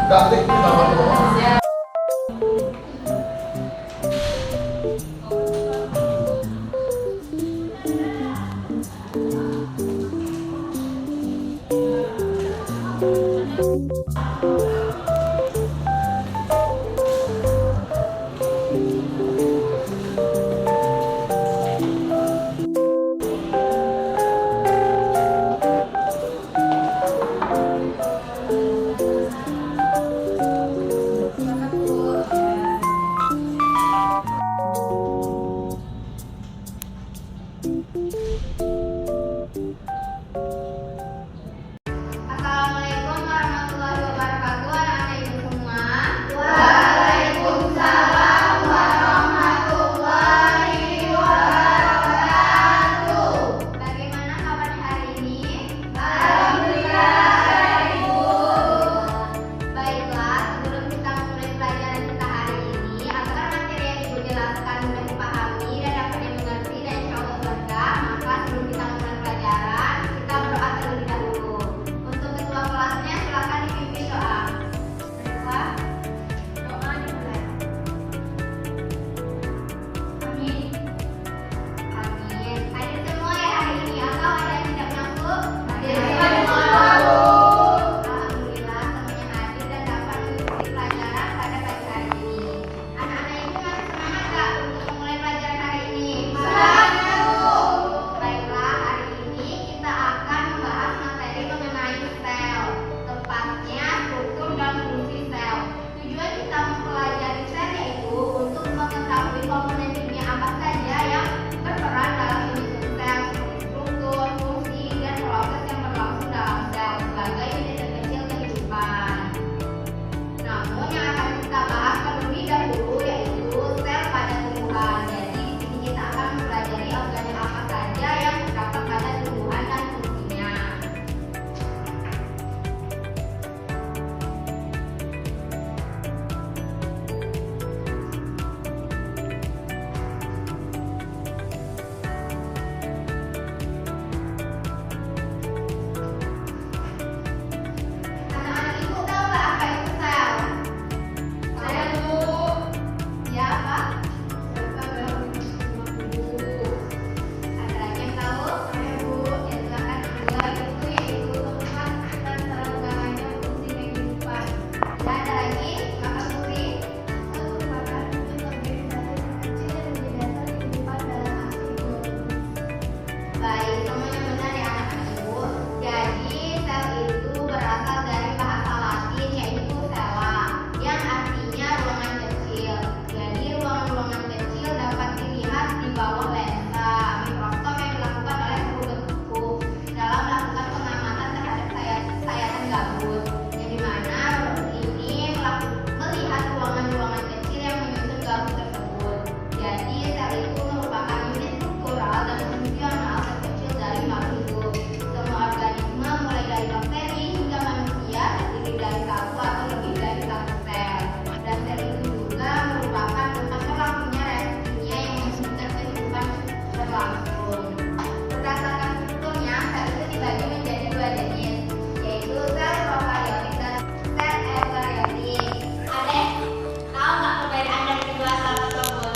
Cantik teman-teman. Assalamualaikum warahmatullahi wabarakatuh, anak-anak ibu semua. Waalaikumsalam warahmatullahi wabarakatuh. Bagaimana kabar hari ini? Alhamdulillah, Ibu. Baiklah, sebelum kita memulai pelajaran kita hari ini, agar materi yang Ibu jelaskan mudah dipahami dan dapat dimengerti dan insya Allah berkah, maka sebelum kita memulai pelajaran, kita berdoa terlebih dahulu. Untuk ketua kelasnya silakan dipimpin doa. Baiklah, doa dimulai. Amin. Amin. Hadir semua ya hari ini atau ada yang tidak masuk? Hadir semua. Alhamdulillah semuanya hadir dan dapat mengikuti pelajaran pada pagi hari ini. Anak-anak ibu masih semangat gak untuk memulai pelajaran hari ini? Semangat, Bu. Baiklah, hari ini kita akan membahas materi mengenai sel, tepatnya struktur dan fungsi sel. Tujuan kita mempelajari sel yaitu untuk mengetahui komponen kimia apa saja yang berperan dalam menyusun sel, seperti struktur, fungsi, dan proses yang berlangsung dalam sel sebagai unit terkecil kehidupan. Namun yang akan kita bahas terlebih dahulu yaitu sel pada tumbuhan. Jadi di sini kita akan mempelajari organel apa saja yang terdapat pada tumbuhan dan fungsinya. Anak-anak ibu tahu nggak apa itu sel? Saya dulu. Ya apa? Ada lagi yang tahu? Saya Bu. Ya silakan. Sel itu yaitu tempat dan terorganisasi fungsi kehidupan. Ya ada lagi? Kakak Putri. Sel merupakan wujud organisasi kecil yang menjadi dasar kehidupan dalam aksi biologis. Baik, semuanya benar ya anak-anak ibu. Jadi sel itu berasal dari bahasa Latin yaitu cella, yang artinya ruangan kecil. Jadi ruangan-ruangan kecil dapat dilihat di bawah lensa mikroskop yang dilakukan oleh guru bentuk dalam melakukan pengamatan terhadap sayatan gabus. Yang dimana ini melihat ruangan-ruangan kecil yang menyusun gabus tersebut. Jadi sel itu merupakan unit struktural dan fungsional terkecil dari makhluk hidup. Semua organisme mulai dari bakteri hingga manusia terdiri dari satu atau lebih dari satu sel. Dan sel itu juga merupakan tempat berlangsungnya reaksi kimia yang menunjukkan kehidupan berlangsung. Berdasarkan strukturnya, sel itu dibagi menjadi dua jenis, yaitu sel prokaryotik dan sel eukaryotik. Adek, tahu nggak perbedaan dari kedua sel tersebut?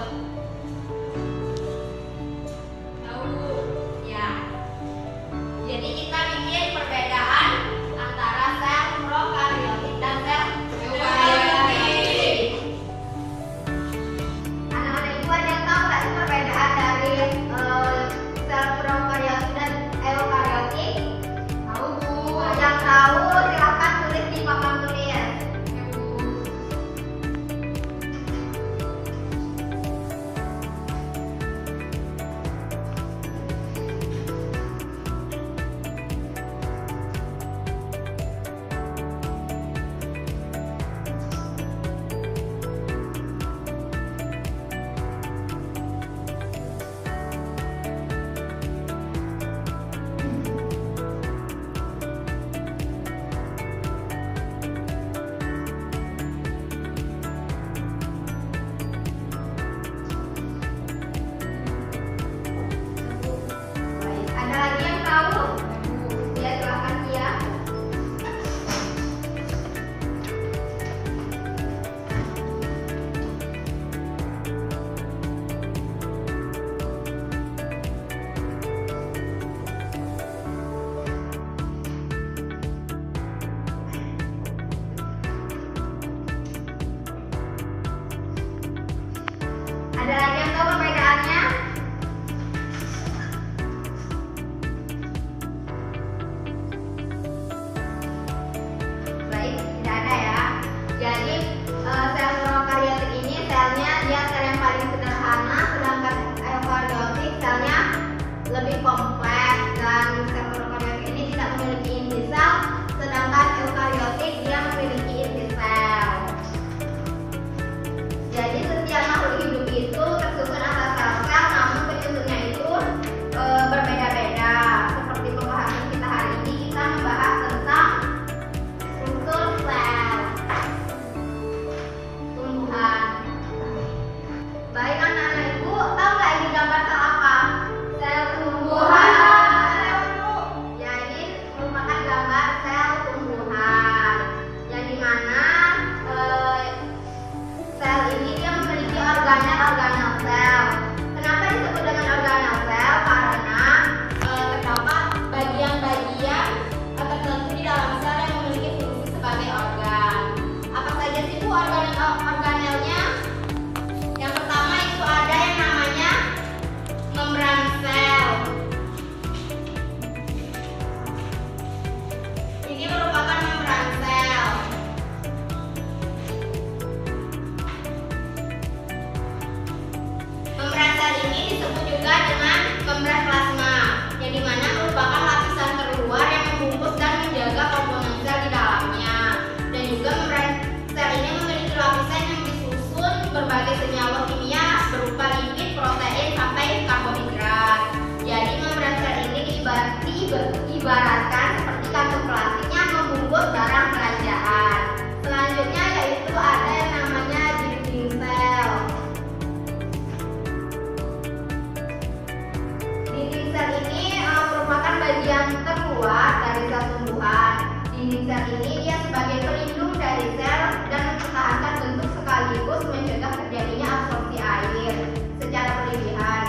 sel ini dia sebagai pelindung dari sel dan mempertahankan bentuk sekaligus mencegah terjadinya absorpsi air secara berlebihan.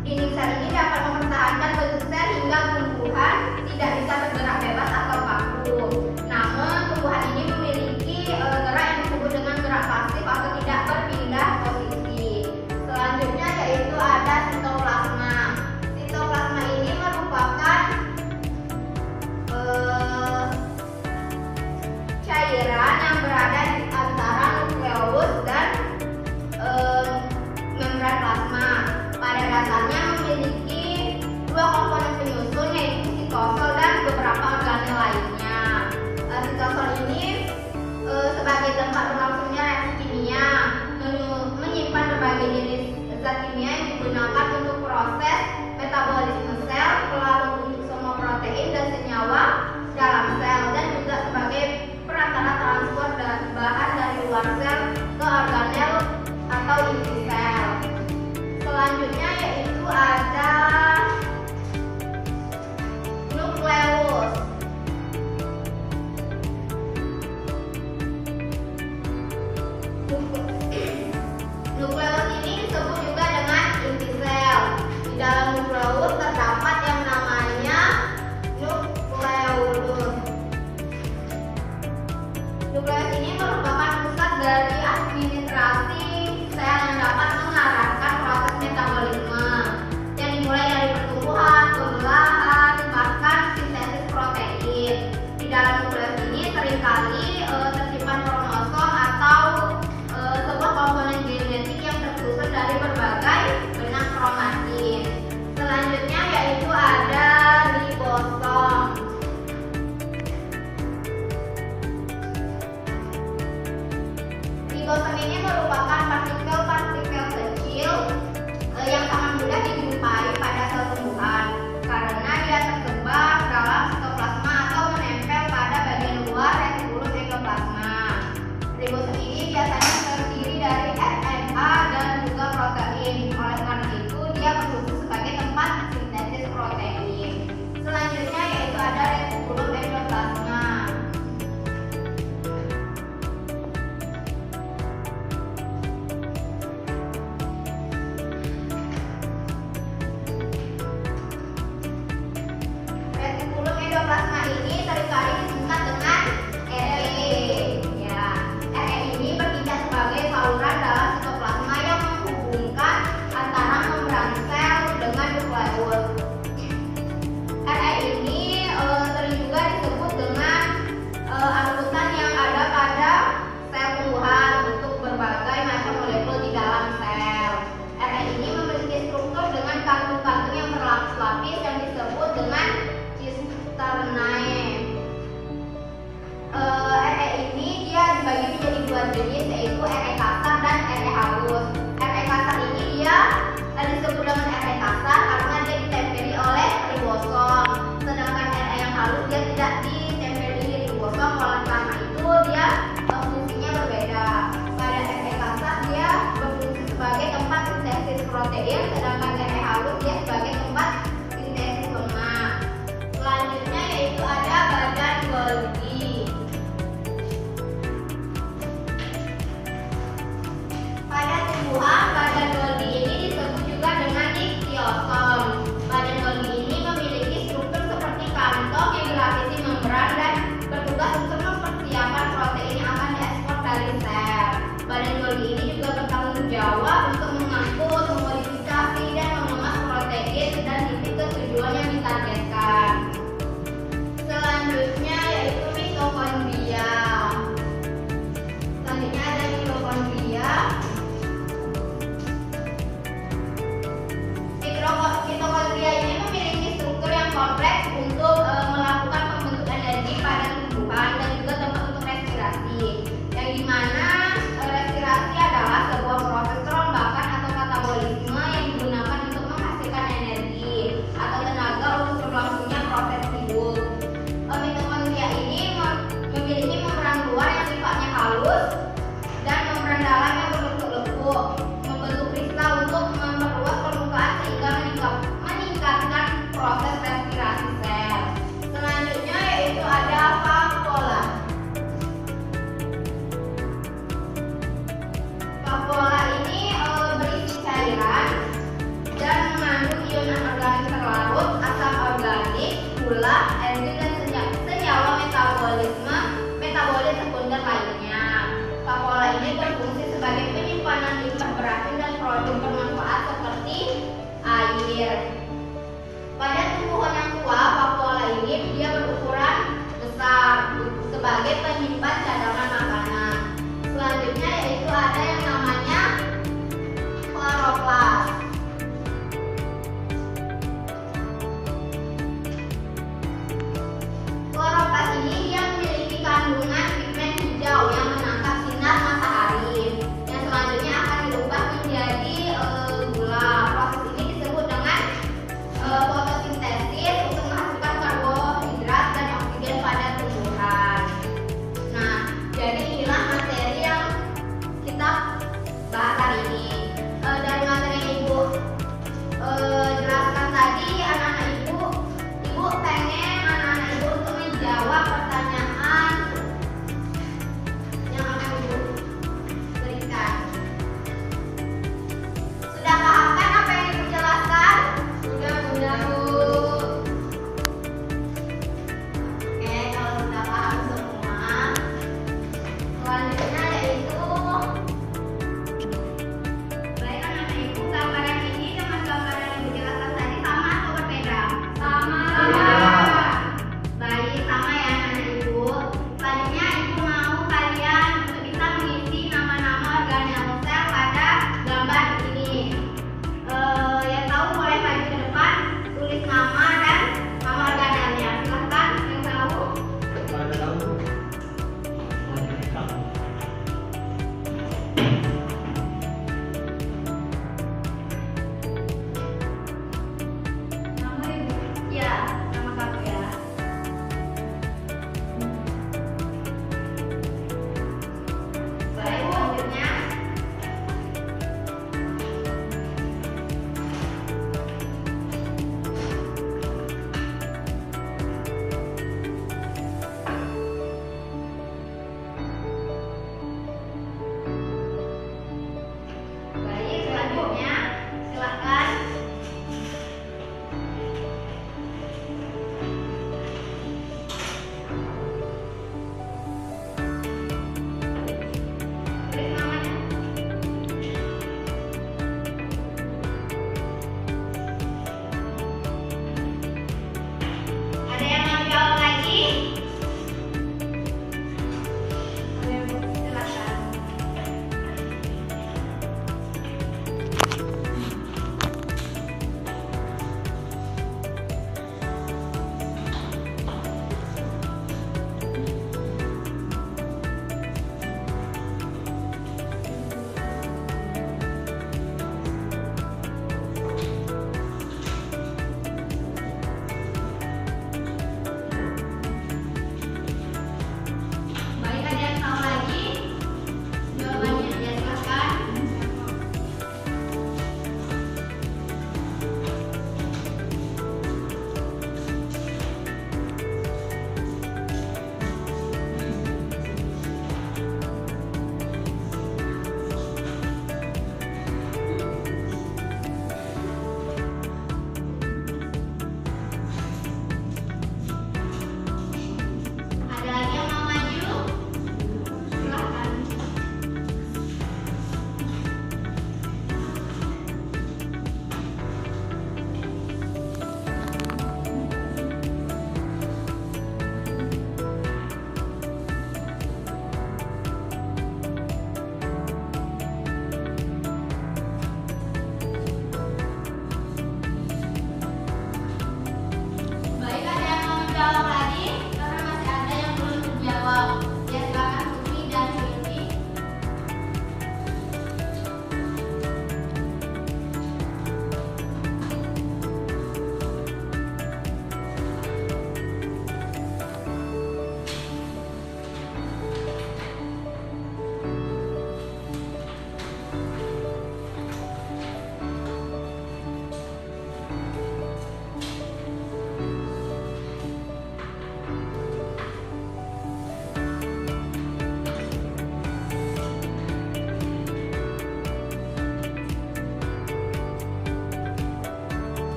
Dinding sel ini dapat mempertahankan bentuk sel hingga tumbuhan tidak bisa bergerak bebas atau kaku. Namun tumbuhan ini memiliki gerak yang disebut dengan gerak pasif atau tidak berpindah posisi. Selanjutnya yaitu ada sitoplasma. Sitoplasma ini merupakan cairan yang berada di antara nukleus dan membran plasma. Pada dasarnya memiliki dua komponen penyusun yaitu sitosol dan beberapa organel lainnya. Sitosol ini sebagai tempat berlangsungnya reaksi kimia, menyimpan berbagai jenis zat kimia yang digunakan